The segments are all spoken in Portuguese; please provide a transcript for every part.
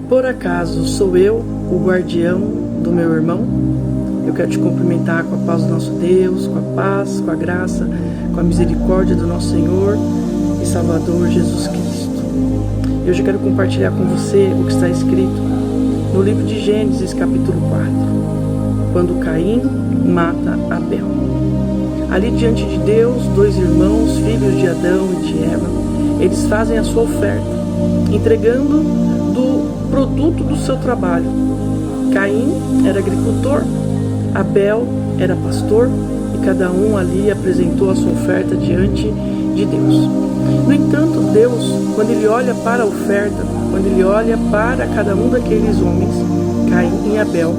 Por acaso sou eu o guardião do meu irmão? Eu quero te cumprimentar com a paz do nosso Deus, com a paz, com a graça, com a misericórdia do nosso Senhor e Salvador Jesus Cristo. E hoje eu quero compartilhar com você o que está escrito no livro de Gênesis, capítulo 4, quando Caim mata Abel. Ali diante de Deus, dois irmãos, filhos de Adão e de Eva, eles fazem a sua oferta, entregando do produto do seu trabalho. Caim era agricultor, Abel era pastor, e cada um ali apresentou a sua oferta diante de Deus. No entanto, Deus, quando Ele olha para a oferta, quando Ele olha para cada um daqueles homens, Caim e Abel,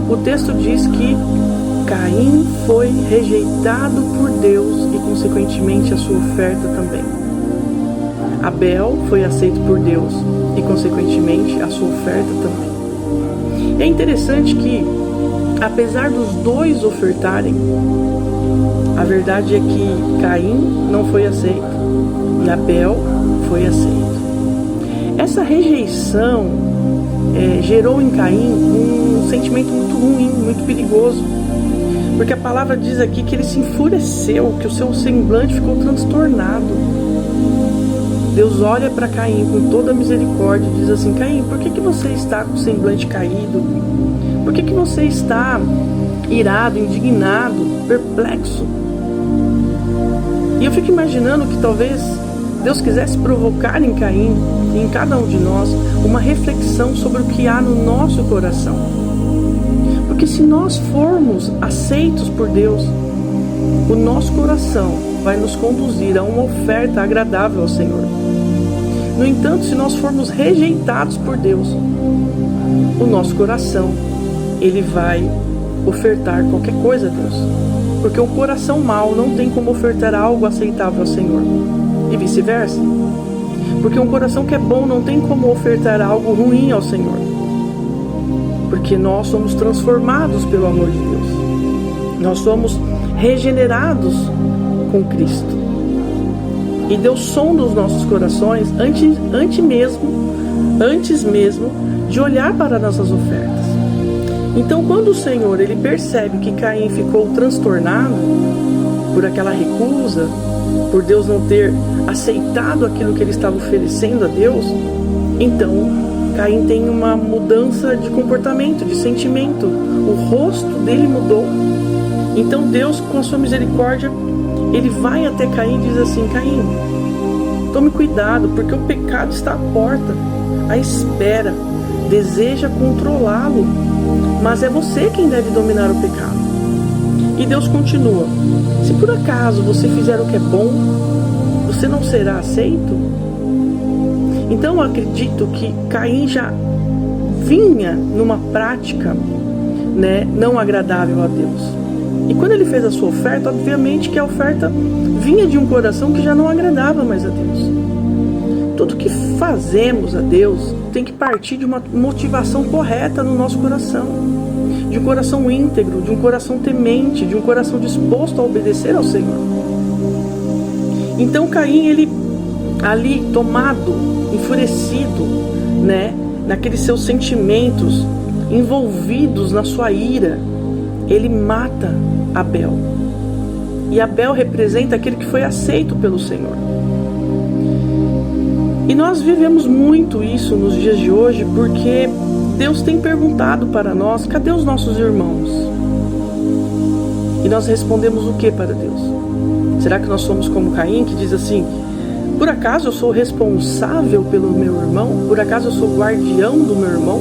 o texto diz que Caim foi rejeitado por Deus e, consequentemente, a sua oferta também. Abel foi aceito por Deus e, consequentemente, a sua oferta também. É interessante que, apesar dos dois ofertarem, a verdade é que Caim não foi aceito e Abel foi aceito. Essa rejeição gerou em Caim um sentimento muito ruim, muito perigoso, porque a palavra diz aqui que ele se enfureceu, que o seu semblante ficou transtornado. Deus olha para Caim com toda a misericórdia e diz assim: Caim, por que você está com o semblante caído? Por que você está irado, indignado, perplexo? E eu fico imaginando que talvez Deus quisesse provocar em Caim e em cada um de nós uma reflexão sobre o que há no nosso coração. Porque se nós formos aceitos por Deus, o nosso coração vai nos conduzir a uma oferta agradável ao Senhor. No entanto, se nós formos rejeitados por Deus, o nosso coração, ele vai ofertar qualquer coisa a Deus. Porque um coração mau não tem como ofertar algo aceitável ao Senhor. E vice-versa. Porque um coração que é bom não tem como ofertar algo ruim ao Senhor. Porque nós somos transformados pelo amor de Deus. Nós somos regenerados com Cristo. E Deus sonda os nossos corações antes mesmo de olhar para nossas ofertas. Então, quando o Senhor ele percebe que Caim ficou transtornado por aquela recusa, por Deus não ter aceitado aquilo que ele estava oferecendo a Deus, então Caim tem uma mudança de comportamento, de sentimento. O rosto dele mudou. Então Deus, com a sua misericórdia, ele vai até Caim e diz assim: Caim, tome cuidado, porque o pecado está à porta, à espera, deseja controlá-lo, mas é você quem deve dominar o pecado. E Deus continua: se por acaso você fizer o que é bom, você não será aceito? Então eu acredito que Caim já vinha numa prática, não agradável a Deus. E quando ele fez a sua oferta, obviamente que a oferta vinha de um coração que já não agradava mais a Deus. Tudo que fazemos a Deus tem que partir de uma motivação correta no nosso coração. De um coração íntegro, de um coração temente, de um coração disposto a obedecer ao Senhor. Então Caim, ele ali tomado, enfurecido, naqueles seus sentimentos, envolvidos na sua ira, ele mata Abel. E Abel representa aquele que foi aceito pelo Senhor. E nós vivemos muito isso nos dias de hoje, porque Deus tem perguntado para nós: cadê os nossos irmãos? E nós respondemos o que para Deus? Será que nós somos como Caim, que diz assim: por acaso eu sou responsável pelo meu irmão? Por acaso eu sou guardião do meu irmão?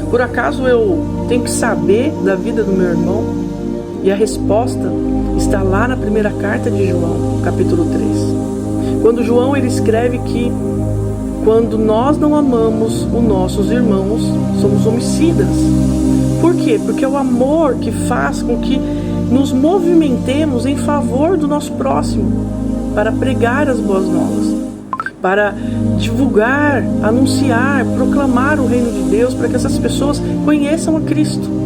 Por acaso eu tenho que saber da vida do meu irmão? E a resposta está lá na primeira carta de João, capítulo 3. Quando João ele escreve que quando nós não amamos os nossos irmãos, somos homicidas. Por quê? Porque é o amor que faz com que nos movimentemos em favor do nosso próximo, para pregar as boas novas, para divulgar, anunciar, proclamar o reino de Deus, para que essas pessoas conheçam a Cristo.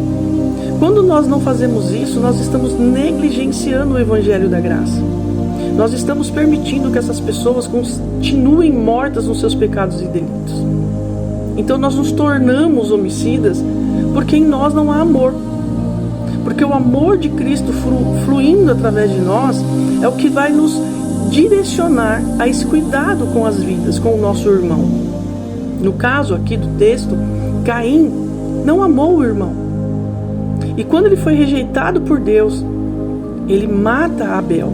Quando nós não fazemos isso, nós estamos negligenciando o Evangelho da Graça. Nós estamos permitindo que essas pessoas continuem mortas nos seus pecados e delitos. Então nós nos tornamos homicidas porque em nós não há amor. Porque o amor de Cristo fluindo através de nós é o que vai nos direcionar a esse cuidado com as vidas, com o nosso irmão. No caso aqui do texto, Caim não amou o irmão. E quando ele foi rejeitado por Deus, ele mata Abel.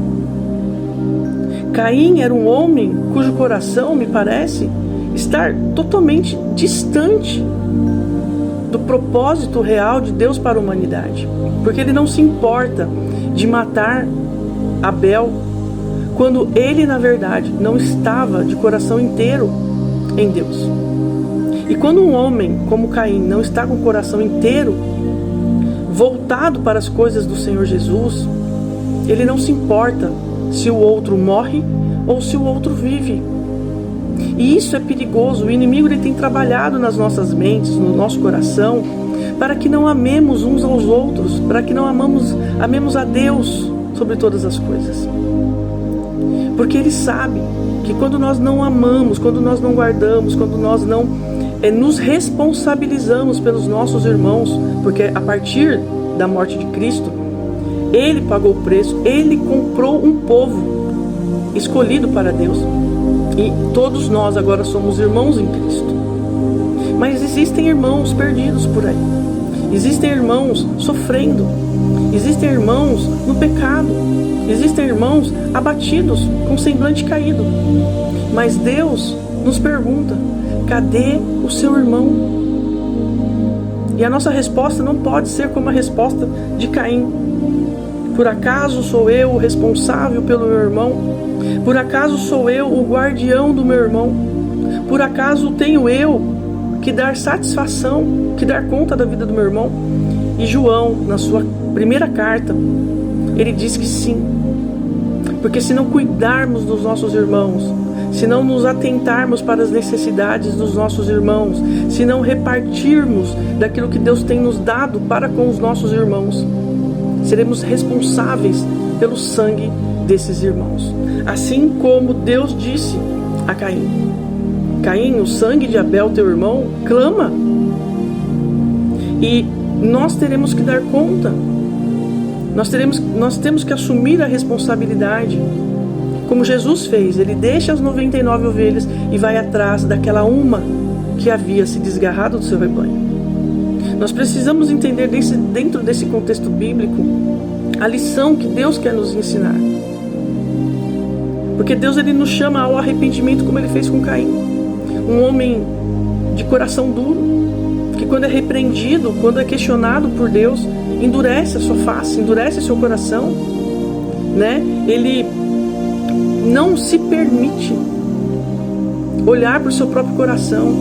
Caim era um homem cujo coração, me parece, estar totalmente distante do propósito real de Deus para a humanidade. Porque ele não se importa de matar Abel quando ele, na verdade, não estava de coração inteiro em Deus. E quando um homem como Caim não está com o coração inteiro voltado para as coisas do Senhor Jesus, ele não se importa se o outro morre ou se o outro vive. E isso é perigoso. O inimigo ele tem trabalhado nas nossas mentes, no nosso coração, para que não amemos uns aos outros, para que não amemos a Deus sobre todas as coisas. Porque ele sabe que quando nós não amamos, quando nós não guardamos, quando nós não nos responsabilizamos pelos nossos irmãos, porque a partir da morte de Cristo, ele pagou o preço, ele comprou um povo escolhido para Deus. E todos nós agora somos irmãos em Cristo. Mas existem irmãos perdidos por aí. Existem irmãos sofrendo. Existem irmãos no pecado. Existem irmãos abatidos, com semblante caído. Mas Deus nos pergunta: cadê o seu irmão? E a nossa resposta não pode ser como a resposta de Caim. Por acaso sou eu o responsável pelo meu irmão? Por acaso sou eu o guardião do meu irmão? Por acaso tenho eu que dar satisfação, que dar conta da vida do meu irmão? E João, na sua primeira carta, ele diz que sim. Porque se não cuidarmos dos nossos irmãos, se não nos atentarmos para as necessidades dos nossos irmãos, se não repartirmos daquilo que Deus tem nos dado para com os nossos irmãos, seremos responsáveis pelo sangue desses irmãos. Assim como Deus disse a Caim: Caim, o sangue de Abel, teu irmão, clama. E nós teremos que dar conta. Nós temos que assumir a responsabilidade. Como Jesus fez, ele deixa as 99 ovelhas e vai atrás daquela uma que havia se desgarrado do seu rebanho. Nós precisamos entender dentro desse contexto bíblico a lição que Deus quer nos ensinar. Porque Deus ele nos chama ao arrependimento como ele fez com Caim. Um homem de coração duro, que quando é repreendido, quando é questionado por Deus, endurece a sua face, endurece seu coração, né? Ele não se permite olhar para o seu próprio coração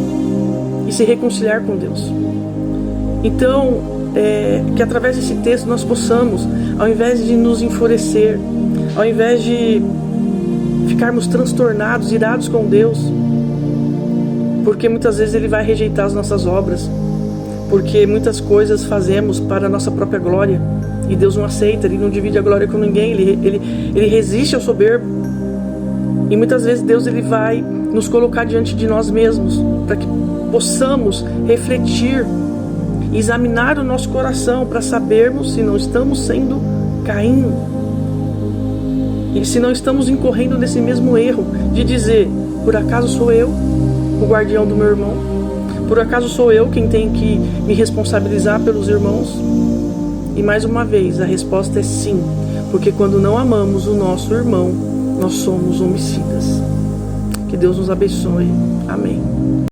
e se reconciliar com Deus. Então, que através desse texto nós possamos, ao invés de nos enfurecer, ao invés de ficarmos transtornados, irados com Deus, porque muitas vezes Ele vai rejeitar as nossas obras, porque muitas coisas fazemos para a nossa própria glória, e Deus não aceita, Ele não divide a glória com ninguém, Ele resiste ao soberbo, e muitas vezes Deus ele vai nos colocar diante de nós mesmos, para que possamos refletir, examinar o nosso coração, para sabermos se não estamos sendo Caim, e se não estamos incorrendo nesse mesmo erro, de dizer: por acaso sou eu o guardião do meu irmão? Por acaso sou eu quem tem que me responsabilizar pelos irmãos? E mais uma vez, a resposta é sim, porque quando não amamos o nosso irmão, nós somos homicidas. Que Deus nos abençoe. Amém.